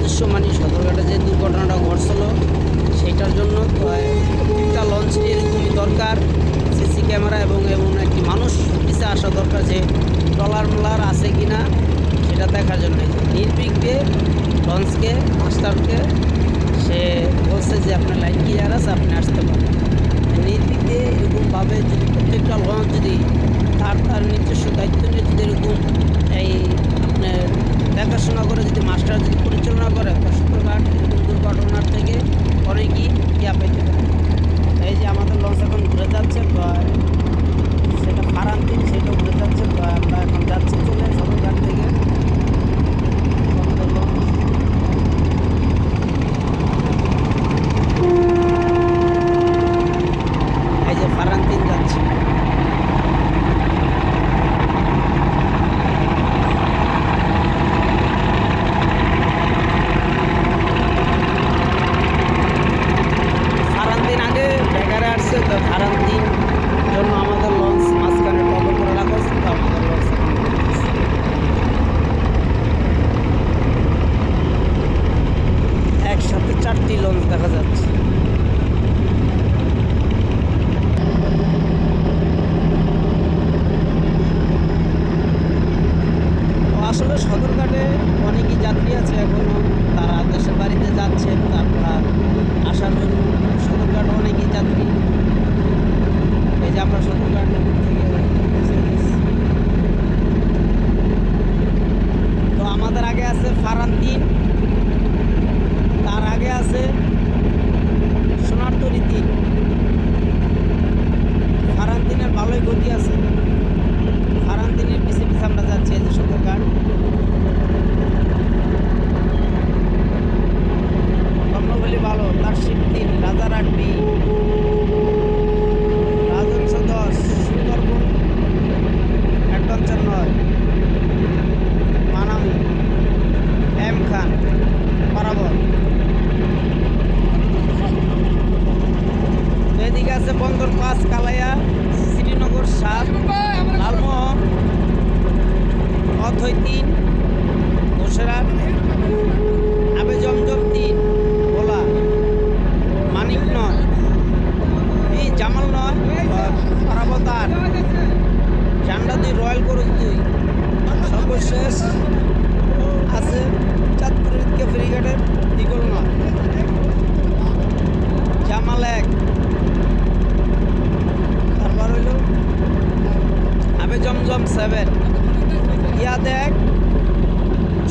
উদ্দেশ্য মানে সদরঘাটে যে দুর্ঘটনাটা ঘটছিল সেইটার জন্য প্রত্যেকটা লঞ্চের এরকমই দরকার সিসি ক্যামেরা এবং একটি মানুষ পিছে আসা দরকার যে ট্রলার মোলার আছে কি না সেটা দেখার জন্য। নির্বিঘ্নে লঞ্চকে মাস্টারকে সে বলছে যে আপনার লাইন ক্লিয়ার আছে, আপনি আসতে পারেন। নির্বিঘ্নে এরকমভাবে যদি প্রত্যেকটা লঞ্চ যদি তার নিজস্ব দায়িত্ব নিয়ে যদি এরকম এই আপনার দেখাশোনা করে যদি মাস্টার যদি পরিচালনা করে সদরঘাট এরকম দুর্ঘটনার থেকে অনেকই ইয়া পেতে পারে। এই যে আমাদের লঞ্চ এখন ঘুরে যাচ্ছে, সেটা ফারান্তিন, সেটা ঘুরে যাচ্ছে। আমরা এখন যাচ্ছি চলে সদরঘাট থেকে। এই যে ফারান্তিন যাচ্ছে। ফারান্তিন আগে বেগারে আসছে, তো ফারান্তিন জন্য আমাদের লঞ্চ মাঝখানে টগর করে রাখা হচ্ছে। তো আমাদের লঞ্চ একসাথে 4টি লঞ্চ দেখা যাচ্ছে। আসলে সদরঘাটে অনেকই যাত্রী আছে এখনও, তারা দেশের বাড়িতে যাচ্ছে, তারপর আসার জন্য সদরঘাট অনেকই যাত্রী। এই যে আমরা সদরঘাট থেকে তো আমাদের আগে আছে ফারান্তিন, তার আগে আছে সোনারতরী 3। ফারান্তিনের ভালোই গতি আছে, ফারান্তিনের পিছিয়ে পিছিয়ে আমরা যাচ্ছি। এই যে সদরঘাট কর্ণফুলী ভালো, তার Shiv 3, Rajarhat B, Rajhans 10, Sundarban adventure 9, Manami M Khan বরাবর। এদিকে আছে বন্দর 5, কালাইয়া, শ্রীনগর 7, লালমোহন, অথৈ 3, ঘোষেরহাট, আবে জমজম 3, ভোলা, মানিক 9, এই জামাল 9, পারাবত 8, চান্ডা 2, রয়্যাল করুজ 2। সর্বশেষ আছে চাঁদপুরের ঈদগাহ ফেরিঘাটের দিগল 9, জামাল 1, তারপর হইল আবে জমজম 7, ইয়াদ 1,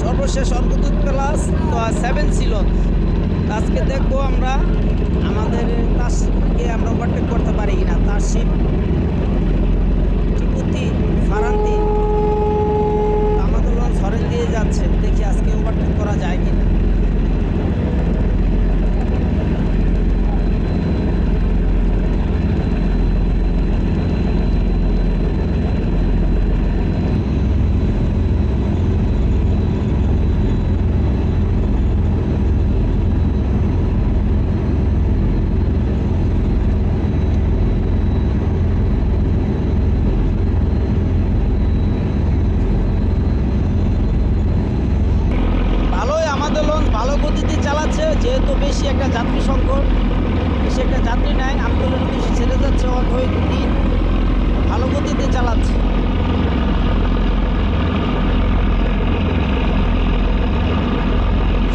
সর্বশেষ অর্কদূত প্লাস 7 ছিল। আজকে দেখবো আমরা আমাদের তারশিপকে আমরা ওভারটেক করতে পারি কিনা। তারশিপ, টিপুতি, ফারান্তিন, আমাদের লঞ্চ হরেন দিয়ে যাচ্ছে, দেখি আজকে ওভারটেক করা যায় কিনা। ভালো গতিতে চালাচ্ছে, যেহেতু বেশি একটা যাত্রী সংকট, বেশি একটা যাত্রী নাই, আমতলের বেশি ছেড়ে যাচ্ছে। অথৈ 3 ভালো গতিতে চালাচ্ছে।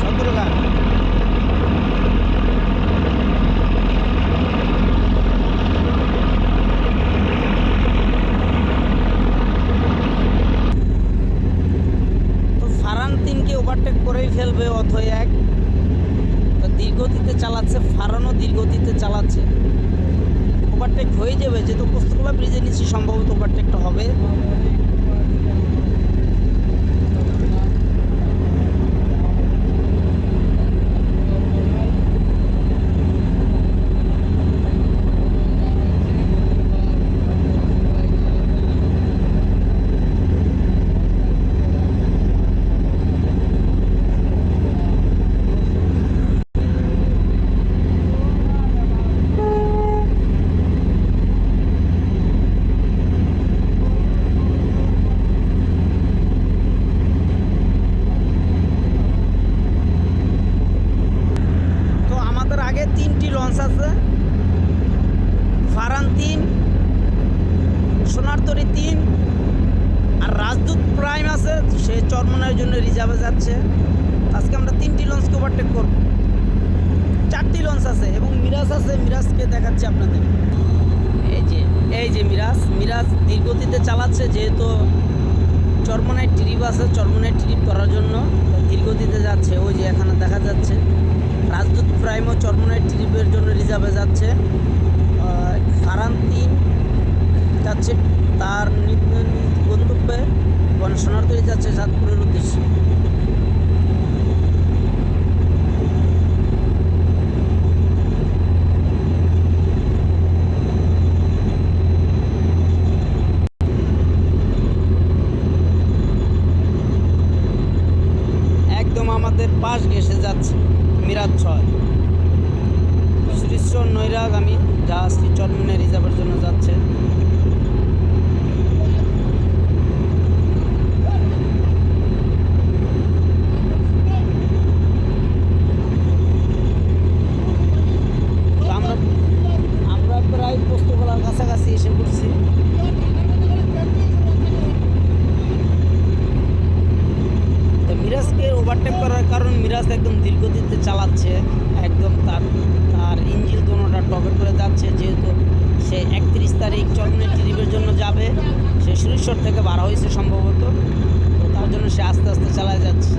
সদরঘাট তো ফারান্তিনকে ওভারটেক করেই ফেলবে অথৈ 1। তো ধীরগতিতে চালাচ্ছে, ফারানও ধীরগতিতে চালাচ্ছে, ওভারটেক হয়ে যাবে। যেহেতু পোস্তগোলা ব্রিজের নিচে সম্ভবত ওভারটেকটা হবে। লঞ্চ আছে, ফারান 3, সোনারতরী 3 আর রাজদূত প্রাইম আছে, সে চরমনাইয়ের জন্য রিজার্ভে যাচ্ছে। আজকে আমরা 3টি লঞ্চকে ওভারটেক করব। 4টি লঞ্চ আছে এবং মিরাজ আছে, মিরাজকে দেখাচ্ছি আপনাদের। এই যে মিরাজ ধীরগতিতে চালাচ্ছে, যেহেতু চরমনাই ট্রিপ আছে, চরমনাই ট্রিপ করার জন্য ধীরগতিতে যাচ্ছে। ওই যে এখানে দেখা যাচ্ছে রাজদূত প্রাইমও চরমনাই ট্রিপের জন্য রিজার্ভে যাচ্ছে। ফারান 3 যাচ্ছে তার গন্তব্যে, সোনারতরী যাচ্ছে চাঁদপুরের উদ্দেশ্যে। একদম আমাদের পাশ ঘেসে যাচ্ছে মিরাজ 6 শ্রীশ্বর নৈরাগামী জাহাজটি চরমনাই রিজার্ভের জন্য যাচ্ছে। আমরা প্রায় পোস্তগোলার কাছাকাছি এসে পড়ছি। তো মিরাজকে ওভারটেক করার কারণ মিরাজ একদম ধীরগতিতে চালাচ্ছে, একদম তার ইঞ্জিন দোনোটা টপে করে যাচ্ছে। যেহেতু সে 31 তারিখ চরমনাই ট্রিপের জন্য যাবে, সে সুরেশ্বর থেকে বার হয়েছে সম্ভবত, তো তার জন্য সে আস্তে আস্তে চালায় যাচ্ছে।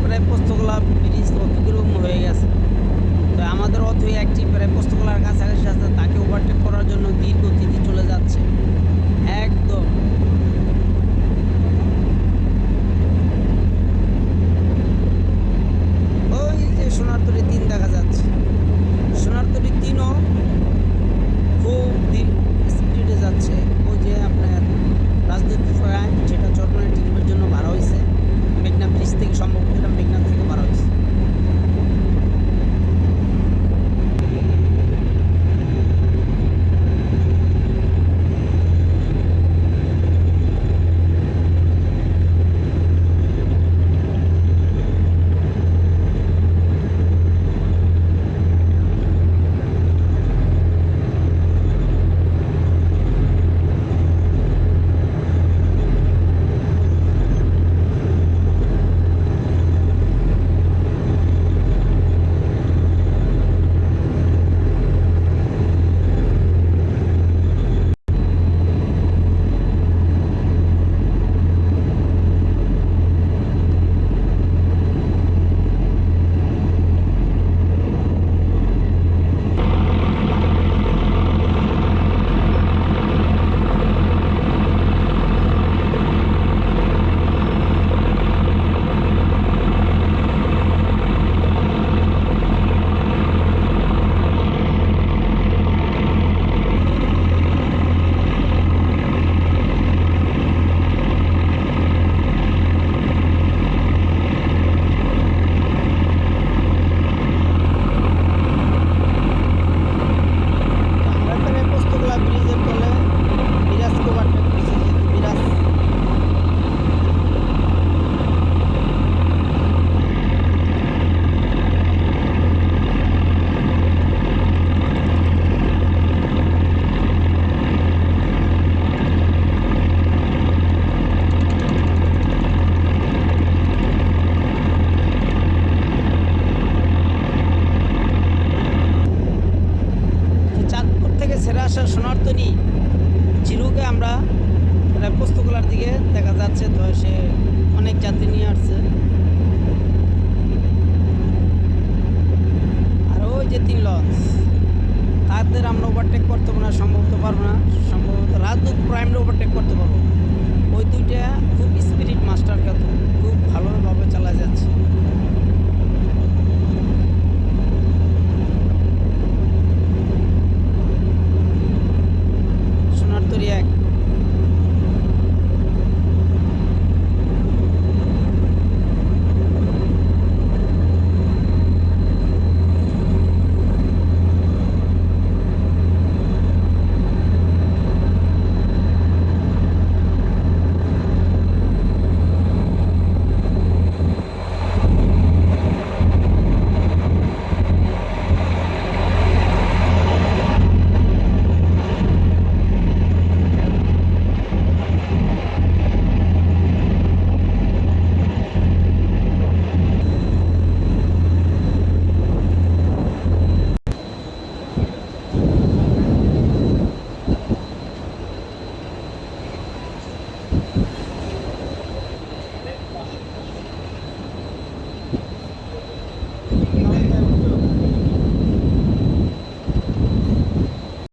প্রায় পোস্তগোলা ব্রিজ অতিক্রম হয়ে গেছে, তো আমাদের অথই একটি প্রায় পোস্তগোলার কাছাকাছি আছে, তাকে ওভারটেক করার জন্য ধীর গতিতে চলে যাচ্ছে একদম। ওই যে সোনারতরী 3 দেখা যাচ্ছে, সোনারতরী 3ও খুব স্পিডে যাচ্ছে। ওই যে আপনার রাজদূত প্রাইম, যেটা চরমনাই ট্রিপের জন্য ভাড়া হয়েছে, মেঘনা ব্রিজ থেকে, সম্ভবত এটা মেঘনা থেকে ভাড়া হয়েছে। সোনারতরী চিরুকে আমরা প্রায় পোস্তগোলার দিকে দেখা যাচ্ছে, তো সে অনেক যাত্রী নিয়ে আসছে। আর ওই যে 3 লঞ্চ, তাদের আমরা ওভারটেক করতে পারবো না, সম্ভবত পারবো না, সম্ভবত রাজদূত প্রাইমে ওভারটেক করতে পারবো। ওই দুইটা খুব স্পিরিট মাস্টার, খুব ভালোভাবে চালা যাচ্ছে।